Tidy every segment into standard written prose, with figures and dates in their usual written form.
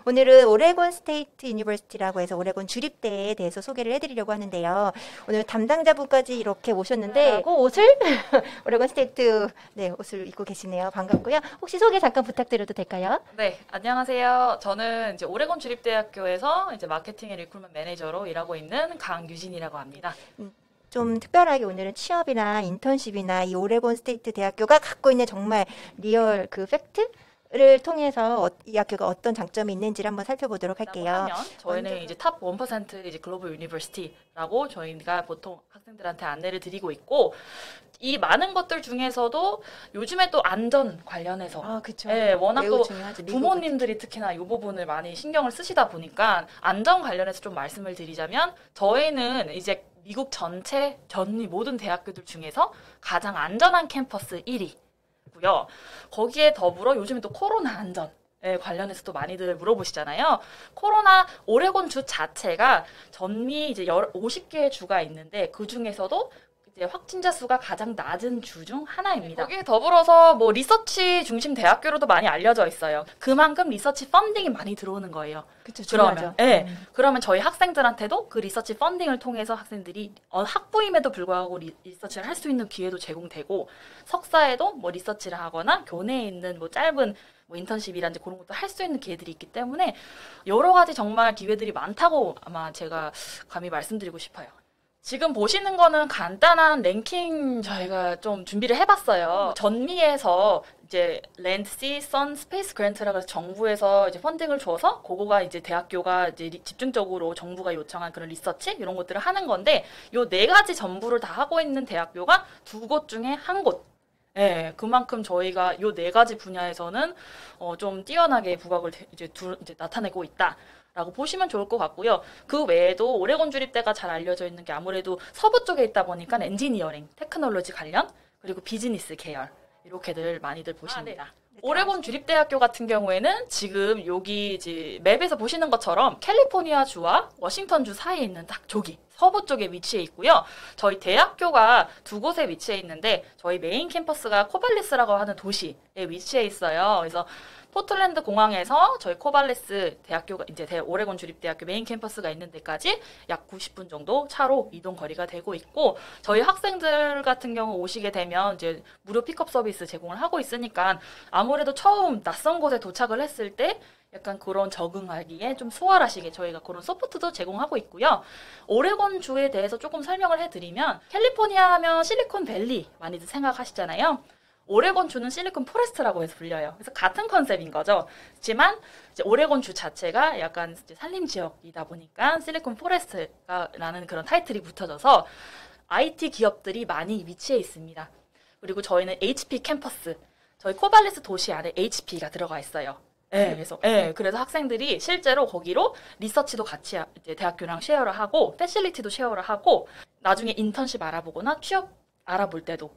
오늘은 오레곤 스테이트 유니버시티라고 해서 오레곤 주립대에 대해서 소개를 해드리려고 하는데요. 오늘 담당자분까지 이렇게 오셨는데 그 옷을 오레곤 스테이트 옷을 입고 계시네요. 반갑고요. 혹시 소개 잠깐 부탁드려도 될까요? 네, 안녕하세요. 저는 이제 오레곤 주립대학교에서 이제 마케팅 앤 리크루트먼트 매니저로 일하고 있는 강유진이라고 합니다. 좀 특별하게 오늘은 취업이나 인턴십이나 이 오레곤 스테이트 대학교가 갖고 있는 정말 리얼 그 팩트를 통해서 이 학교가 어떤 장점이 있는지를 한번 살펴보도록 할게요. 저희는 이제 탑 1% 이제 글로벌 유니버시티라고 저희가 보통 학생들한테 안내를 드리고 있고, 이 많은 것들 중에서도 요즘에 또 안전 관련해서 그쵸. 네, 워낙 또 중요하죠. 부모님들이 특히나 이 부분을 많이 신경을 쓰시다 보니까 안전 관련해서 좀 말씀을 드리자면, 저희는 이제 미국 전체 모든 대학교들 중에서 가장 안전한 캠퍼스 1위고요. 거기에 더불어 요즘에 또 코로나 안전에 관련해서도 많이들 물어보시잖아요. 코로나 오레곤 주 자체가 전미 이제 50개의 주가 있는데 그 중에서도 이제 확진자 수가 가장 낮은 주 중 하나입니다. 거기에 더불어서 뭐 리서치 중심 대학교로도 많이 알려져 있어요. 그만큼 리서치 펀딩이 많이 들어오는 거예요. 그쵸, 그러면, 그러면 저희 학생들한테도 그 리서치 펀딩을 통해서 학생들이 학부임에도 불구하고 리서치를 할 수 있는 기회도 제공되고, 석사에도 뭐 리서치를 하거나 교내에 있는 뭐 짧은 뭐 인턴십이라든지 그런 것도 할 수 있는 기회들이 있기 때문에 여러 가지 정말 기회들이 많다고 아마 제가 감히 말씀드리고 싶어요. 지금 보시는 거는 간단한 랭킹 저희가 좀 준비를 해봤어요. 전미에서 이제 랜드, 시, 선, 스페이스 그랜트라고 해서 정부에서 이제 펀딩을 줘서 그거가 이제 대학교가 이제 집중적으로 정부가 요청한 그런 리서치 이런 것들을 하는 건데, 요 네 가지 전부를 다 하고 있는 대학교가 두 곳 중에 한 곳. 네, 그만큼 저희가 요 네 가지 분야에서는 좀 뛰어나게 부각을 이제 나타내고 있다. 라고 보시면 좋을 것 같고요. 그 외에도 오레곤 주립대가 잘 알려져 있는 게 아무래도 서부 쪽에 있다 보니까 엔지니어링, 테크놀로지 관련, 그리고 비즈니스 계열 이렇게들 많이들 보십니다. 오레곤 주립대학교 같은 경우에는 지금 여기 이제 맵에서 보시는 것처럼 캘리포니아 주와 워싱턴 주 사이에 있는 딱 저기 서부 쪽에 위치해 있고요. 저희 대학교가 두 곳에 위치해 있는데, 저희 메인 캠퍼스가 코발리스라고 하는 도시에 위치해 있어요. 그래서 포틀랜드 공항에서 저희 코발리스 대학교가 이제 오레곤 주립대학교 메인 캠퍼스가 있는 데까지 약 90분 정도 차로 이동 거리가 되고 있고, 저희 학생들 같은 경우 오시게 되면 이제 무료 픽업 서비스 제공을 하고 있으니까 아무래도 처음 낯선 곳에 도착을 했을 때 약간 그런 적응하기에 좀 수월하시게 저희가 그런 소프트도 제공하고 있고요. 오레곤 주에 대해서 조금 설명을 해드리면, 캘리포니아 하면 실리콘밸리 많이들 생각하시잖아요. 오레곤 주는 실리콘 포레스트라고 해서 불려요. 그래서 같은 컨셉인 거죠. 하지만 이제 오레곤 주 자체가 약간 이제 산림 지역이다 보니까 실리콘 포레스트라는 그런 타이틀이 붙어져서 IT 기업들이 많이 위치해 있습니다. 그리고 저희는 HP 캠퍼스, 저희 코발리스 도시 안에 HP가 들어가 있어요. 그래서 학생들이 실제로 거기로 리서치도 같이 이제 대학교랑 쉐어를 하고, 패실리티도 쉐어를 하고, 나중에 인턴십 알아보거나 취업 알아볼 때도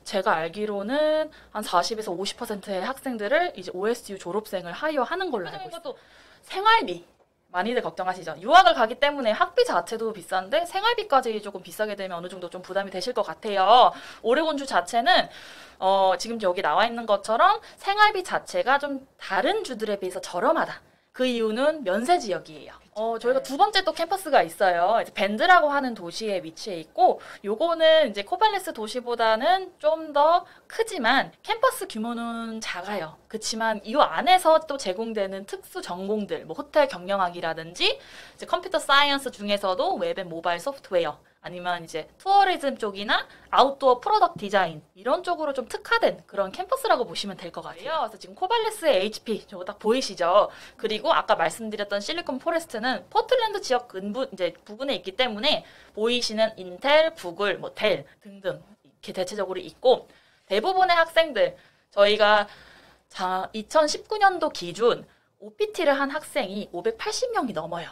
제가 알기로는 한 40에서 50%의 학생들을 이제 OSU 졸업생을 하이어하는 걸로 알고 있어요. 생활비 많이들 걱정하시죠. 유학을 가기 때문에 학비 자체도 비싼데 생활비까지 조금 비싸게 되면 어느 정도 좀 부담이 되실 것 같아요. 오레곤주 자체는 지금 여기 나와 있는 것처럼 생활비 자체가 좀 다른 주들에 비해서 저렴하다. 그 이유는 면세 지역이에요. 저희가 두 번째 또 캠퍼스가 있어요. 이제 밴드라고 하는 도시에 위치해 있고, 요거는 이제 코발리스 도시보다는 좀 더 크지만 캠퍼스 규모는 작아요. 그렇지만 이 안에서 또 제공되는 특수 전공들, 뭐 호텔 경영학이라든지 이제 컴퓨터 사이언스 중에서도 웹 앤 모바일 소프트웨어, 아니면 이제 투어리즘 쪽이나 아웃도어 프로덕트 디자인 이런 쪽으로 좀 특화된 그런 캠퍼스라고 보시면 될 것 같아요. 그래서 지금 코발리스의 HP 저거 딱 보이시죠? 그리고 아까 말씀드렸던 실리콘 포레스트는 포틀랜드 지역 이제 부근에 있기 때문에 보이시는 인텔, 구글, 뭐 델 등등 이렇게 대체적으로 있고, 대부분의 학생들 저희가 2019년도 기준 OPT를 한 학생이 580명이 넘어요.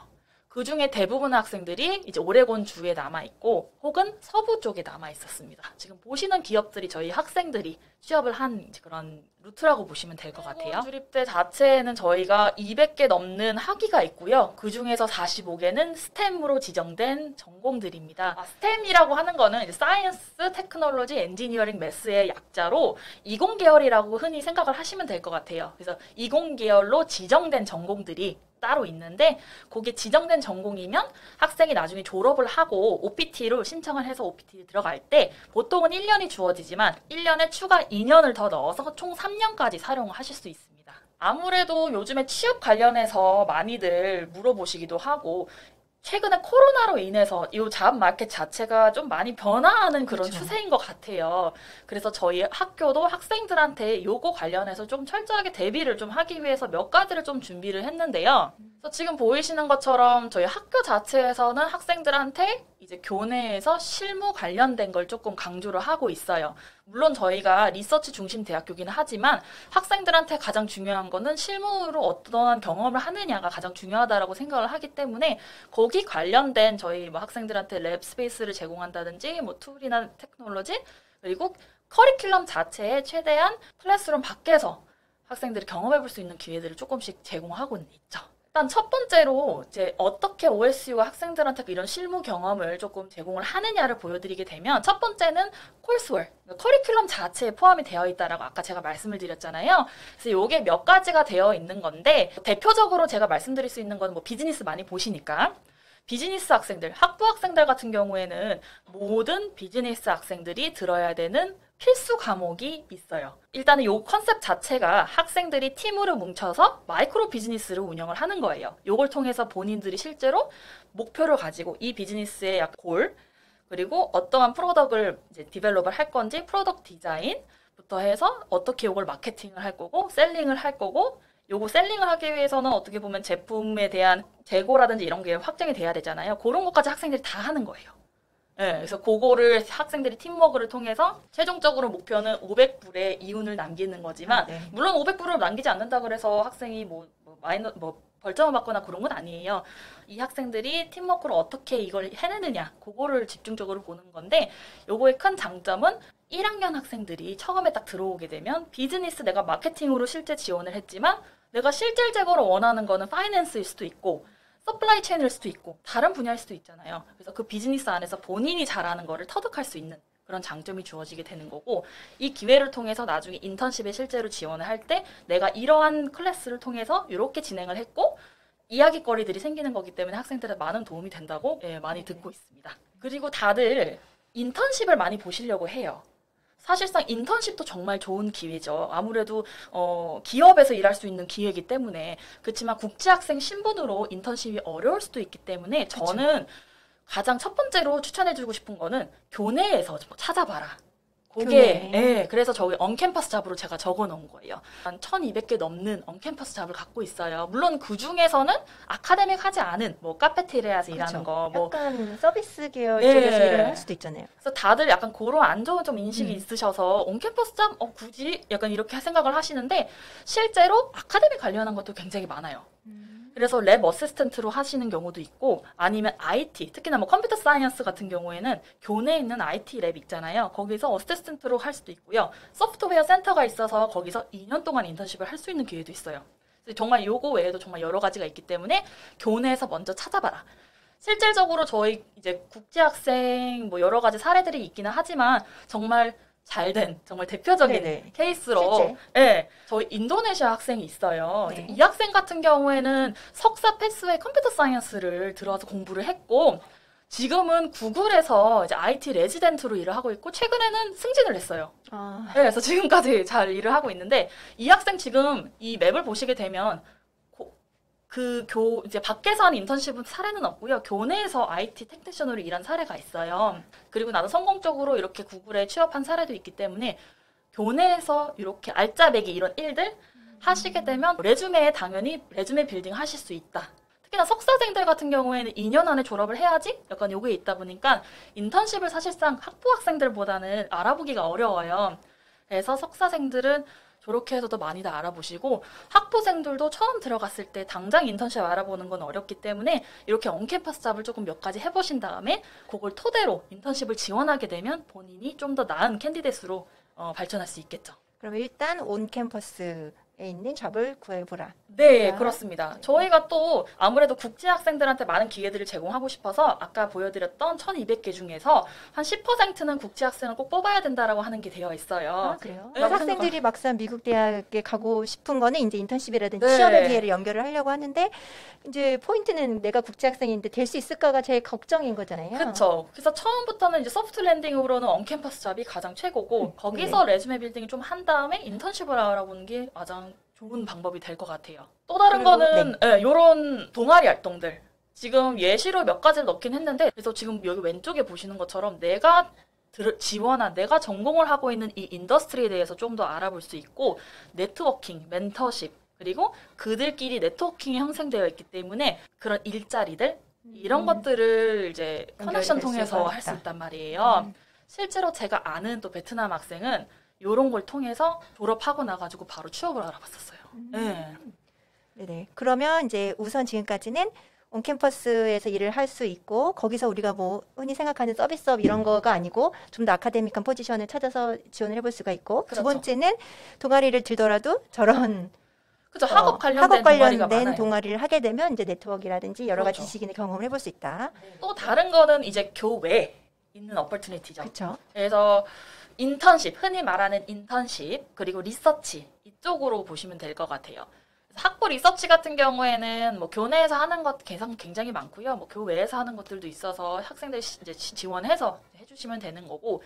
그 중에 대부분의 학생들이 이제 오레곤 주에 남아있고 혹은 서부 쪽에 남아있었습니다. 지금 보시는 기업들이 저희 학생들이 취업을 한 그런 루트라고 보시면 될 것 같아요. 주립대 자체에는 저희가 200개 넘는 학위가 있고요. 그 중에서 45개는 스템으로 지정된 전공들입니다. 스템이라고 하는 거는 이제 사이언스, 테크놀로지, 엔지니어링, 매스의 약자로 20계열이라고 흔히 생각을 하시면 될 것 같아요. 그래서 20계열로 지정된 전공들이 따로 있는데 거기에 지정된 전공이면 학생이 나중에 졸업을 하고 OPT로 신청을 해서 OPT 들어갈 때 보통은 1년이 주어지지만 1년에 추가 2년을 더 넣어서 총 3년까지 사용을 하실 수 있습니다. 아무래도 요즘에 취업 관련해서 많이들 물어보시기도 하고 최근에 코로나로 인해서 이 잡 마켓 자체가 좀 많이 변화하는 그런 그렇죠. 추세인 것 같아요. 그래서 저희 학교도 학생들한테 요거 관련해서 좀 철저하게 대비를 좀 하기 위해서 몇 가지를 좀 준비를 했는데요. 그래서 지금 보이시는 것처럼 저희 학교 자체에서는 학생들한테 이제 교내에서 실무 관련된 걸 조금 강조를 하고 있어요. 물론 저희가 리서치 중심 대학교긴 하지만 학생들한테 가장 중요한 거는 실무로 어떠한 경험을 하느냐가 가장 중요하다라고 생각을 하기 때문에 거기 관련된 저희 뭐 학생들한테 랩 스페이스를 제공한다든지 뭐 툴이나 테크놀로지 그리고 커리큘럼 자체에 최대한 클래스룸 밖에서 학생들이 경험해 볼 수 있는 기회들을 조금씩 제공하고는 있죠. 일단 첫 번째로 이제 어떻게 OSU가 학생들한테 이런 실무 경험을 조금 제공을 하느냐를 보여드리게 되면 첫 번째는 콜스월, 커리큘럼 자체에 포함이 되어 있다라고 아까 제가 말씀을 드렸잖아요. 그래서 이게 몇 가지가 되어 있는 건데 대표적으로 제가 말씀드릴 수 있는 건 뭐 비즈니스 많이 보시니까 비즈니스 학생들, 학부 학생들 같은 경우에는 모든 비즈니스 학생들이 들어야 되는 필수 과목이 있어요. 일단은 이 컨셉 자체가 학생들이 팀으로 뭉쳐서 마이크로 비즈니스를 운영을 하는 거예요. 이걸 통해서 본인들이 실제로 목표를 가지고 이 비즈니스의 약 골, 그리고 어떠한 프로덕트를 이제 디벨롭을 할 건지 프로덕트 디자인부터 해서 어떻게 이걸 마케팅을 할 거고 셀링을 할 거고 요거 셀링을 하기 위해서는 어떻게 보면 제품에 대한 재고라든지 이런 게 확정이 돼야 되잖아요. 그런 것까지 학생들이 다 하는 거예요. 네, 그래서 그거를 학생들이 팀워크를 통해서 최종적으로 목표는 500불의 이윤을 남기는 거지만 네. 물론 500불을 남기지 않는다 그래서 학생이 벌점을 받거나 그런 건 아니에요. 이 학생들이 팀워크로 어떻게 이걸 해내느냐 그거를 집중적으로 보는 건데 요거의 큰 장점은 1학년 학생들이 처음에 딱 들어오게 되면 비즈니스 내가 마케팅으로 실제 지원을 했지만 내가 실질적으로 원하는 거는 파이낸스일 수도 있고 서플라이 체인일 수도 있고 다른 분야일 수도 있잖아요. 그래서 그 비즈니스 안에서 본인이 잘하는 거를 터득할 수 있는 그런 장점이 주어지게 되는 거고 이 기회를 통해서 나중에 인턴십에 실제로 지원을 할 때 내가 이러한 클래스를 통해서 이렇게 진행을 했고 이야기거리들이 생기는 거기 때문에 학생들한테 많은 도움이 된다고 많이 듣고 있습니다. 그리고 다들 인턴십을 많이 보시려고 해요. 사실상 인턴십도 정말 좋은 기회죠. 아무래도 기업에서 일할 수 있는 기회이기 때문에 그렇지만 국제학생 신분으로 인턴십이 어려울 수도 있기 때문에 저는 가장 첫 번째로 추천해주고 싶은 거는 교내에서 찾아봐라. 그게 그래서 저기 언캠퍼스 잡으로 제가 적어놓은 거예요. 한 1200개 넘는 언캠퍼스 잡을 갖고 있어요. 물론 그 중에서는 아카데믹 하지 않은 뭐 카페테리아에서 일하는 거 뭐 약간 서비스 계열 쪽에서 일을 할 수도 있잖아요. 그래서 다들 약간 그런 안 좋은 좀 인식이 있으셔서 온캠퍼스 잡 굳이 약간 이렇게 생각을 하시는데 실제로 아카데믹 관련한 것도 굉장히 많아요. 그래서 랩 어시스턴트로 하시는 경우도 있고 아니면 IT, 특히나 뭐 컴퓨터 사이언스 같은 경우에는 교내에 있는 IT 랩 있잖아요. 거기서 어시스턴트로 할 수도 있고요. 소프트웨어 센터가 있어서 거기서 2년 동안 인턴십을 할 수 있는 기회도 있어요. 그래서 정말 요거 외에도 정말 여러 가지가 있기 때문에 교내에서 먼저 찾아봐라. 실질적으로 저희 이제 국제학생 뭐 여러 가지 사례들이 있기는 하지만 정말 잘된 정말 대표적인 네네. 케이스로 저희 인도네시아 학생이 있어요. 네. 이 학생 같은 경우에는 석사 패스웨이 컴퓨터 사이언스를 들어와서 공부를 했고 지금은 구글에서 이제 IT 레지던트로 일을 하고 있고 최근에는 승진을 했어요. 그래서 지금까지 잘 일을 하고 있는데 이 학생 지금 이 맵을 보시게 되면 이제 밖에서 하는 인턴십은 사례는 없고요. 교내에서 IT 테크니션으로 일한 사례가 있어요. 그리고 나도 성공적으로 이렇게 구글에 취업한 사례도 있기 때문에 교내에서 이렇게 알짜배기 이런 일들 하시게 되면 레주메에 당연히 레주메 빌딩 하실 수 있다. 특히나 석사생들 같은 경우에는 2년 안에 졸업을 해야지 약간 요게 있다 보니까 인턴십을 사실상 학부 학생들보다는 알아보기가 어려워요. 그래서 석사생들은 저렇게 해서도 많이들 알아보시고 학부생들도 처음 들어갔을 때 당장 인턴십 알아보는 건 어렵기 때문에 이렇게 언캠퍼스 잡을 조금 몇 가지 해보신 다음에 그걸 토대로 인턴십을 지원하게 되면 본인이 좀 더 나은 캔디데이트로 발전할 수 있겠죠. 그럼 일단 온 캠퍼스에 있는 잡을 구해보라. 네, 그렇습니다. 저희가 또 아무래도 국제 학생들한테 많은 기회들을 제공하고 싶어서 아까 보여드렸던 1200개 중에서 한 10%는 국제 학생을 꼭 뽑아야 된다라고 하는 게 되어 있어요. 아, 그래요? 네, 학생들이 막상 미국 대학에 가고 싶은 거는 이제 인턴십이라든지 네. 취업의 기회를 연결을 하려고 하는데 이제 포인트는 내가 국제 학생인데 될 수 있을까가 제일 걱정인 거잖아요. 그렇죠. 그래서 처음부터는 이제 소프트 랜딩으로는 언캠퍼스 잡이 가장 최고고 거기서 레주메 빌딩을 좀 한 다음에 인턴십을 알아보는 게 가장 좋은 방법이 될 것 같아요. 또 다른 거는 이런 동아리 활동들. 지금 예시로 몇 가지를 넣긴 했는데 그래서 지금 여기 왼쪽에 보시는 것처럼 내가 내가 전공을 하고 있는 이 인더스트리에 대해서 좀 더 알아볼 수 있고 네트워킹, 멘터십 그리고 그들끼리 네트워킹이 형성되어 있기 때문에 그런 일자리들 이런 것들을 이제 커넥션 통해서 할 수 있단 말이에요. 실제로 제가 아는 또 베트남 학생은 이런 걸 통해서 졸업하고 나가지고 바로 취업을 알아봤었어요. 네. 네네. 그러면 이제 우선 지금까지는 온캠퍼스에서 일을 할 수 있고 거기서 우리가 뭐 흔히 생각하는 서비스업 이런 거가 아니고 좀 더 아카데믹한 포지션을 찾아서 지원을 해볼 수가 있고 그렇죠. 두 번째는 동아리를 들더라도 저런 그죠. 학업 관련된 동아리를 하게 되면 이제 네트워크라든지 여러 가지 그렇죠. 지식이나 경험을 해볼 수 있다. 또 다른 거는 이제 교외에 있는 어퍼튜니티죠. 그렇죠. 그래서 인턴십, 흔히 말하는 인턴십, 그리고 리서치 이쪽으로 보시면 될 것 같아요. 학부 리서치 같은 경우에는 뭐 교내에서 하는 것 굉장히 많고요. 뭐 교외에서 하는 것들도 있어서 학생들 이제 지원해서 해주시면 되는 거고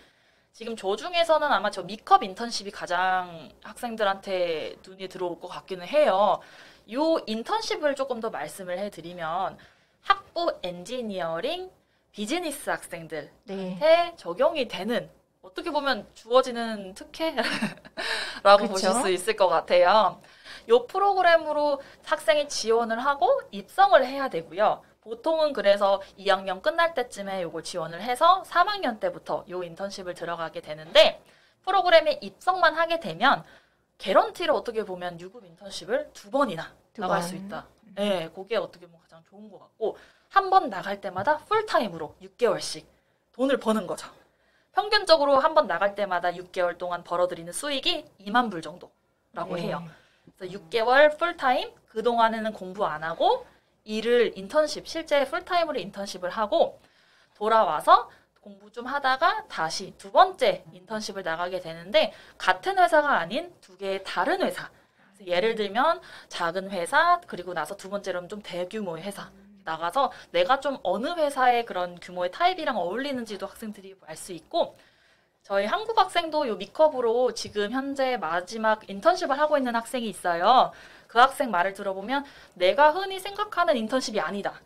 지금 조중에서는 아마 저 미컵 인턴십이 가장 학생들한테 눈에 들어올 것 같기는 해요. 이 인턴십을 조금 더 말씀을 해드리면 학부 엔지니어링 비즈니스 학생들한테 적용이 되는 어떻게 보면 주어지는 특혜라고 보실 수 있을 것 같아요. 이 프로그램으로 학생이 지원을 하고 입성을 해야 되고요. 보통은 그래서 2학년 끝날 때쯤에 이걸 지원을 해서 3학년 때부터 이 인턴십을 들어가게 되는데 프로그램에 입성만 하게 되면 개런티로 어떻게 보면 유급 인턴십을 2번이나 나갈 수 있다. 네, 그게 어떻게 보면 가장 좋은 것 같고 한 번 나갈 때마다 풀타임으로 6개월씩 돈을 버는 거죠. 평균적으로 한 번 나갈 때마다 6개월 동안 벌어들이는 수익이 2만 불 정도라고 해요. 그래서 6개월 풀타임, 그동안에는 공부 안 하고 일을 실제 풀타임으로 인턴십을 하고 돌아와서 공부 좀 하다가 다시 두 번째 인턴십을 나가게 되는데 같은 회사가 아닌 두 개의 다른 회사. 예를 들면 작은 회사 그리고 나서 두 번째로는 좀 대규모의 회사. 나가서 내가 좀 어느 회사의 그런 규모의 타입이랑 어울리는지도 학생들이 알 수 있고 저희 한국 학생도 요 미컵으로 지금 현재 마지막 인턴십을 하고 있는 학생이 있어요. 그 학생 말을 들어보면 내가 흔히 생각하는 인턴십이 아니다.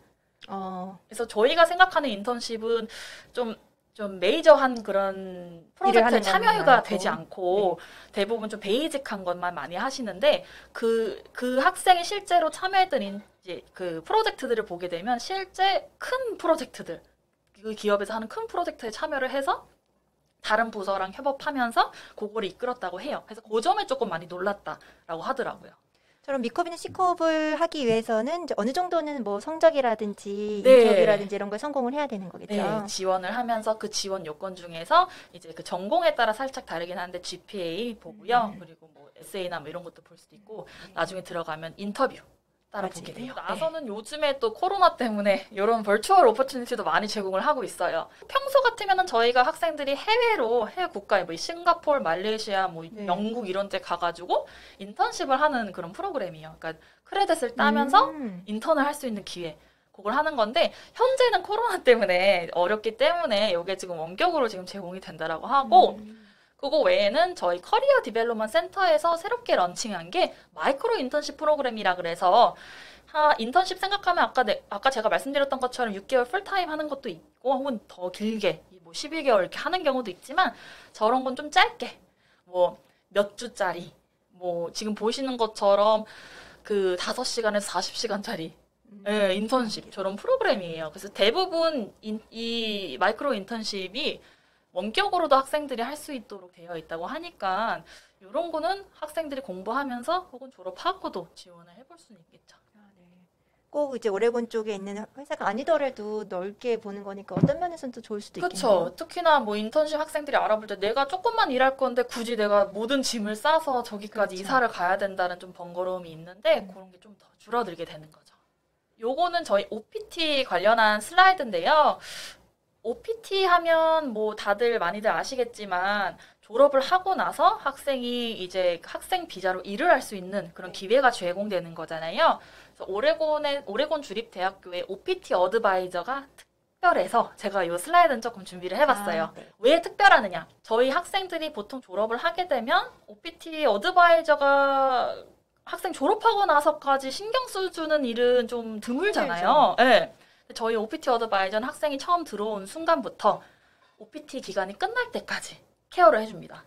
그래서 저희가 생각하는 인턴십은 좀 메이저한 그런 프로젝트에 참여가 되지 않고 대부분 좀 베이직한 것만 많이 하시는데 그 학생이 실제로 참여했던 이제 그 프로젝트들을 보게 되면 실제 큰 프로젝트들 그 기업에서 하는 큰 프로젝트에 참여를 해서 다른 부서랑 협업하면서 그거를 이끌었다고 해요. 그래서 그 점에 조금 많이 놀랐다라고 하더라고요. 저런 B컵이나 C컵을 하기 위해서는 이제 어느 정도는 뭐 성적이라든지 인터뷰라든지 이런 걸 성공을 해야 되는 거겠죠. 네, 지원을 하면서 그 지원 요건 중에서 이제 그 전공에 따라 살짝 다르긴 한데 GPA 보고요. 그리고 뭐 에세이나 뭐 이런 것도 볼 수도 있고 나중에 들어가면 인터뷰 따라 보게 돼요. 나서는 요즘에 또 코로나 때문에 이런 벌추얼 오퍼튜니티도 많이 제공을 하고 있어요. 평소 같으면은 저희가 학생들이 해외 국가에 뭐 싱가포르, 말레이시아, 뭐 영국 이런 데 가가지고 인턴십을 하는 그런 프로그램이에요. 그러니까 크레딧을 따면서 인턴을 할 수 있는 기회. 그걸 하는 건데 현재는 코로나 때문에 어렵기 때문에 이게 지금 원격으로 지금 제공이 된다라고 하고 그거 외에는 저희 커리어 디벨롭먼트 센터에서 새롭게 런칭한 게 마이크로 인턴십 프로그램이라 그래서 인턴십 생각하면 아까 제가 말씀드렸던 것처럼 6개월 풀타임 하는 것도 있고 혹은 더 길게 뭐 11개월 이렇게 하는 경우도 있지만 저런 건 좀 짧게 뭐 몇 주짜리 뭐 지금 보시는 것처럼 그 5시간에서 40시간짜리 인턴십 저런 프로그램이에요. 그래서 대부분 이 마이크로 인턴십이 원격으로도 학생들이 할 수 있도록 되어 있다고 하니까 이런 거는 학생들이 공부하면서 혹은 졸업하고도 지원을 해볼 수는 있겠죠. 꼭 이제 오레곤 쪽에 있는 회사가 아니더라도 넓게 보는 거니까 어떤 면에서는 또 좋을 수도 있겠네요. 그렇죠. 특히나 뭐 인턴십 학생들이 알아볼 때 내가 조금만 일할 건데 굳이 내가 모든 짐을 싸서 저기까지 그렇죠. 이사를 가야 된다는 좀 번거로움이 있는데 그런 게 좀 더 줄어들게 되는 거죠. 요거는 저희 OPT 관련한 슬라이드인데요. OPT 하면 뭐 다들 많이들 아시겠지만 졸업을 하고 나서 학생이 이제 학생 비자로 일을 할 수 있는 그런 기회가 제공되는 거잖아요. 그래서 오레곤 주립대학교의 OPT 어드바이저가 특별해서 제가 이 슬라이드는 조금 준비를 해봤어요. 네. 왜 특별하느냐? 저희 학생들이 보통 졸업을 하게 되면 OPT 어드바이저가 학생 졸업하고 나서까지 신경 써주는 일은 좀 드물잖아요. 네. 저희 OPT 어드바이저는 학생이 처음 들어온 순간부터 OPT 기간이 끝날 때까지 케어를 해줍니다.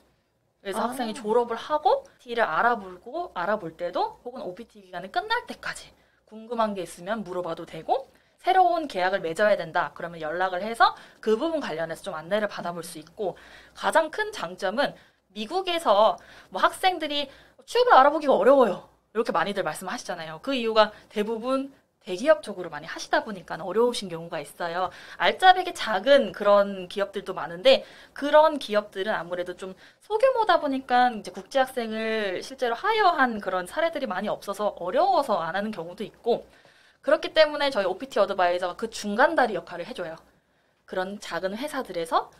그래서 학생이 졸업을 하고 OPT를 알아볼 때도 혹은 OPT 기간이 끝날 때까지 궁금한 게 있으면 물어봐도 되고 새로운 계약을 맺어야 된다. 그러면 연락을 해서 그 부분 관련해서 좀 안내를 받아볼 수 있고 가장 큰 장점은 미국에서 뭐 학생들이 취업을 알아보기가 어려워요. 이렇게 많이들 말씀하시잖아요. 그 이유가 대부분 대기업 쪽으로 많이 하시다 보니까 어려우신 경우가 있어요. 알짜배기 작은 그런 기업들도 많은데 그런 기업들은 아무래도 좀 소규모다 보니까 이제 국제학생을 실제로 하여한 그런 사례들이 많이 없어서 어려워서 안 하는 경우도 있고 그렇기 때문에 저희 OPT 어드바이저가 그 중간다리 역할을 해줘요. 그런 작은 회사들에서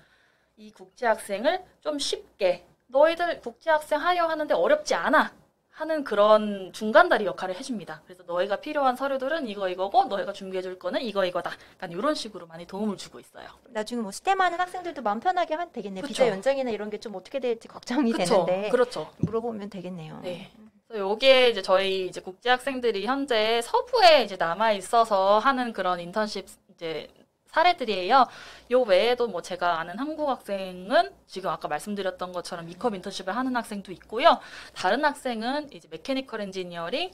이 국제학생을 좀 쉽게 너희들 국제학생 하여하는데 어렵지 않아 하는 그런 중간다리 역할을 해줍니다. 그래서 너희가 필요한 서류들은 이거고 너희가 준비해줄 거는 이거다. 약간 이런 식으로 많이 도움을 주고 있어요. 나중에 뭐 스템 하는 학생들도 마음 편하게 하면 되겠네요. 그쵸. 비자 연장이나 이런 게 좀 어떻게 될지 걱정이 되는데 그렇죠. 물어보면 되겠네요. 네. 그래서 여기에 이제 저희 이제 국제 학생들이 현재 서부에 이제 남아 있어서 하는 그런 인턴십 이제 사례들이에요. 요 외에도 뭐 제가 아는 한국 학생은 지금 아까 말씀드렸던 것처럼 미컵 인턴십을 하는 학생도 있고요. 다른 학생은 이제 메케니컬 엔지니어링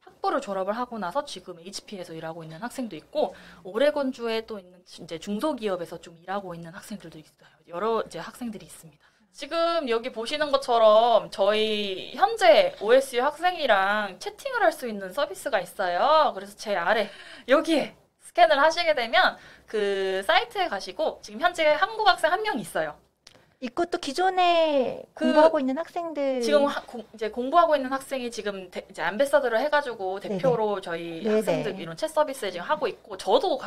학부를 졸업을 하고 나서 지금 HP에서 일하고 있는 학생도 있고 오레곤주에 또 있는 이제 중소기업에서 좀 일하고 있는 학생들도 있어요. 여러 이제 학생들이 있습니다. 지금 여기 보시는 것처럼 저희 현재 OSU 학생이랑 채팅을 할 수 있는 서비스가 있어요. 그래서 제 아래 여기에 스캔을 하시게 되면 그 사이트에 가시고 지금 현재 한국 학생 한 명 있어요. 이것도 기존에 공부하고 있는 학생들 지금 이제 공부하고 있는 학생이 지금 이제 암베서더를 해가지고 대표로 저희 학생들 이런 챗 서비스에 지금 하고 있고 저도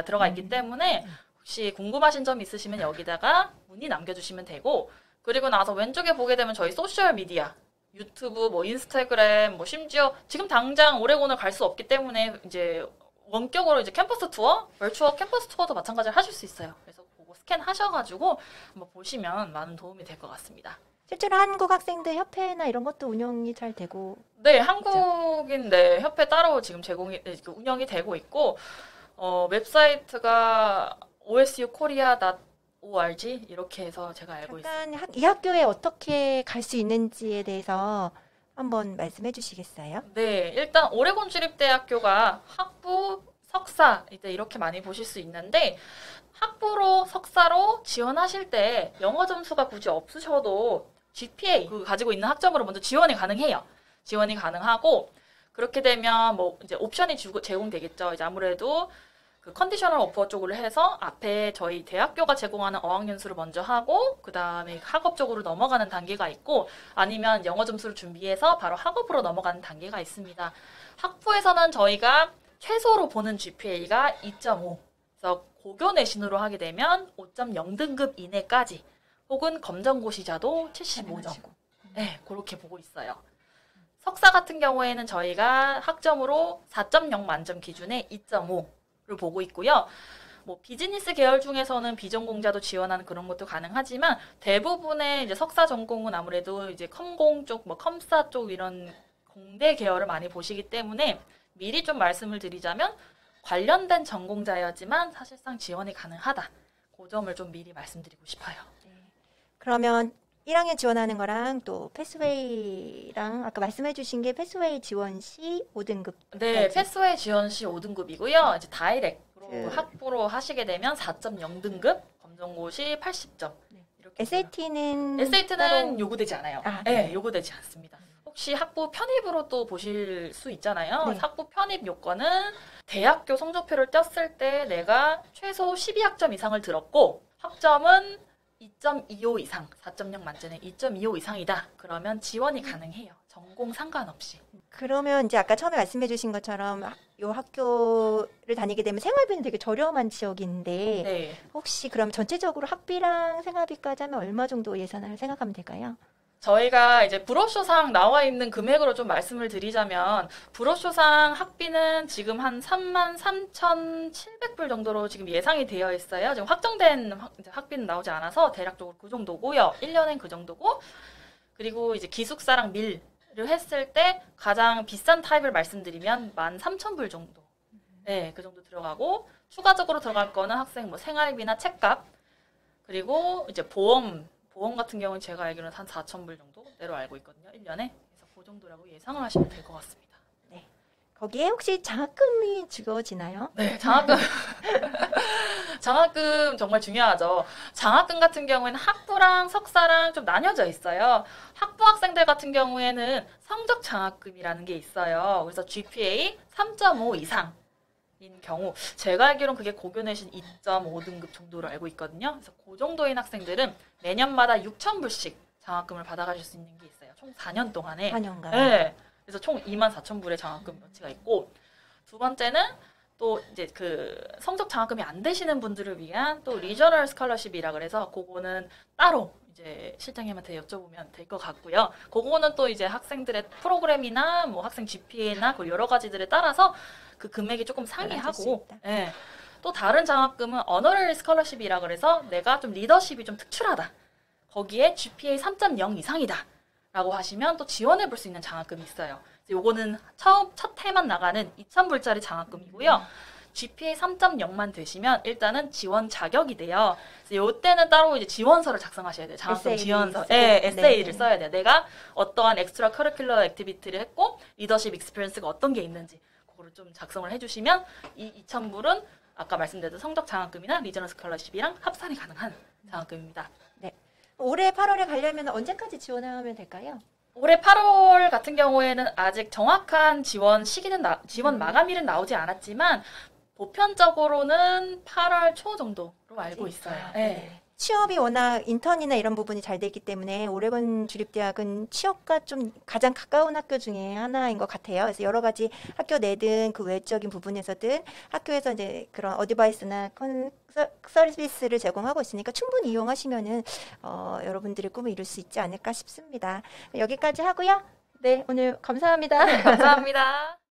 들어가 있기 때문에 혹시 궁금하신 점 있으시면 여기다가 문의 남겨주시면 되고 그리고 나서 왼쪽에 보게 되면 저희 소셜 미디어 유튜브, 뭐 인스타그램, 뭐 심지어 지금 당장 오레곤을 갈 수 없기 때문에 이제 원격으로 이제 캠퍼스 투어, 벌추얼 캠퍼스 투어도 마찬가지로 하실 수 있어요. 그래서 그거 스캔하셔가지고 한번 보시면 많은 도움이 될 것 같습니다. 실제로 한국 학생들 협회나 이런 것도 운영이 잘 되고 네, 한국인 네, 협회 따로 지금 운영이 되고 있고 웹사이트가 osukorea.org 이렇게 해서 제가 알고 있습니다. 이 학교에 어떻게 갈 수 있는지에 대해서 한번 말씀해 주시겠어요? 네, 일단 오레곤 주립대학교가 학부, 석사 이렇게 많이 보실 수 있는데 학부로 석사로 지원하실 때 영어 점수가 굳이 없으셔도 GPA 가지고 있는 학점으로 먼저 지원이 가능해요. 지원이 가능하고 그렇게 되면 뭐 이제 옵션이 제공되겠죠. 이제 아무래도 그 컨디셔널 오퍼 쪽으로 해서 앞에 저희 대학교가 제공하는 어학연수를 먼저 하고 그 다음에 학업 쪽으로 넘어가는 단계가 있고 아니면 영어 점수를 준비해서 바로 학업으로 넘어가는 단계가 있습니다. 학부에서는 저희가 최소로 보는 GPA가 2.5 그래서 고교 내신으로 하게 되면 5.0등급 이내까지 혹은 검정고시자도 75점 네, 그렇게 보고 있어요. 석사 같은 경우에는 저희가 학점으로 4.0 만점 기준에 2.5 를 보고 있고요. 뭐 비즈니스 계열 중에서는 비전공자도 지원하는 그런 것도 가능하지만 대부분의 이제 석사 전공은 아무래도 이제 컴공 쪽, 뭐 컴사 쪽 이런 공대 계열을 많이 보시기 때문에 미리 좀 말씀을 드리자면 관련된 전공자여지만 사실상 지원이 가능하다. 그 점을 좀 미리 말씀드리고 싶어요. 그러면 1학년 지원하는 거랑 또 패스웨이랑 아까 말씀해 주신 게 패스웨이 지원 시 5등급. 네, 패스웨이 지원 시 5등급이고요. 이제 다이렉트로 학부로 하시게 되면 4.0등급, 검정고시 80점. 이렇게 SAT는 요구되지 않아요. 네. 요구되지 않습니다. 혹시 학부 편입으로 또 보실 수 있잖아요. 네. 학부 편입 요건은 대학교 성적표를 떴을 때 내가 최소 12학점 이상을 들었고 학점은 2.25 이상, 4.0 만점에 2.25 이상이다. 그러면 지원이 가능해요. 전공 상관없이. 그러면 이제 아까 처음에 말씀해 주신 것처럼 이 학교를 다니게 되면 생활비는 되게 저렴한 지역인데 네. 혹시 그럼 전체적으로 학비랑 생활비까지 하면 얼마 정도 예산을 생각하면 될까요? 저희가 이제 브로셔상 나와 있는 금액으로 좀 말씀을 드리자면 브로셔상 학비는 지금 한 33,700불 정도로 지금 예상이 되어 있어요. 지금 확정된 학비는 나오지 않아서 대략적으로 그 정도고요. 1년엔 그 정도고 그리고 이제 기숙사랑 밀 를 했을 때 가장 비싼 타입을 말씀드리면 13,000불 정도. 네, 그 정도 들어가고 추가적으로 들어갈 거는 학생 뭐 생활비나 책값 그리고 이제 보험 같은 경우는 제가 알기로는 한 4,000불 정도대로 알고 있거든요. 1년에. 그래서 그 정도라고 예상을 하시면 될 것 같습니다. 네. 거기에 혹시 장학금이 주어지나요? 네, 장학금 정말 중요하죠. 장학금 같은 경우에는 학부랑 석사랑 좀 나뉘어져 있어요. 학부 학생들 같은 경우에는 성적 장학금이라는 게 있어요. 그래서 GPA 3.5 이상인 경우 제가 알기로는 그게 고교 내신 2.5등급 정도로 알고 있거든요. 그래서 그 정도인 학생들은 매년마다 6,000불씩 장학금을 받아가실 수 있는 게 있어요. 총 4년 동안에. 4년간. 네. 그래서 총 24,000불의 장학금 여치가 있고 두 번째는 또 이제 그 성적 장학금이 안 되시는 분들을 위한 또 리저널 스칼러십이라 그래서 그거는 따로 이제 실장님한테 여쭤보면 될 것 같고요. 그거는 또 이제 학생들의 프로그램이나 뭐 학생 GPA나 그 여러 가지들에 따라서 그 금액이 조금 상이하고 예. 또 다른 장학금은 어너러리 스칼러십이라 그래서 내가 좀 리더십이 좀 특출하다. 거기에 GPA 3.0 이상이다. 라고 하시면 또 지원해 볼 수 있는 장학금이 있어요. 요거는 첫 해만 나가는 2,000불짜리 장학금이고요. GPA 3.0만 되시면 일단은 지원 자격이 돼요. 요때는 따로 이제 지원서를 작성하셔야 돼요. 장학금 지원서. 네, 에세이를 써야 돼요. 내가 어떠한 엑스트라 커리큘러 액티비티를 했고 리더십 익스피리언스가 어떤 게 있는지 그거를 좀 작성을 해주시면 이 2,000불은 아까 말씀드렸던 성적 장학금이나 리저널 스칼러십이랑 합산이 가능한 장학금입니다. 네. 올해 8월에 가려면 언제까지 지원하면 될까요? 올해 8월 같은 경우에는 아직 정확한 지원 시기는 지원 마감일은 나오지 않았지만 보편적으로는 8월 초 정도로 알고 있어요. 네. 취업이 워낙 인턴이나 이런 부분이 잘 되기 때문에 오레곤 주립대학은 취업과 좀 가장 가까운 학교 중에 하나인 것 같아요. 그래서 여러 가지 학교 내든 그 외적인 부분에서든 학교에서 이제 그런 어드바이스나 서비스를 제공하고 있으니까 충분히 이용하시면은 여러분들의 꿈을 이룰 수 있지 않을까 싶습니다. 여기까지 하고요. 네, 오늘 감사합니다. 감사합니다.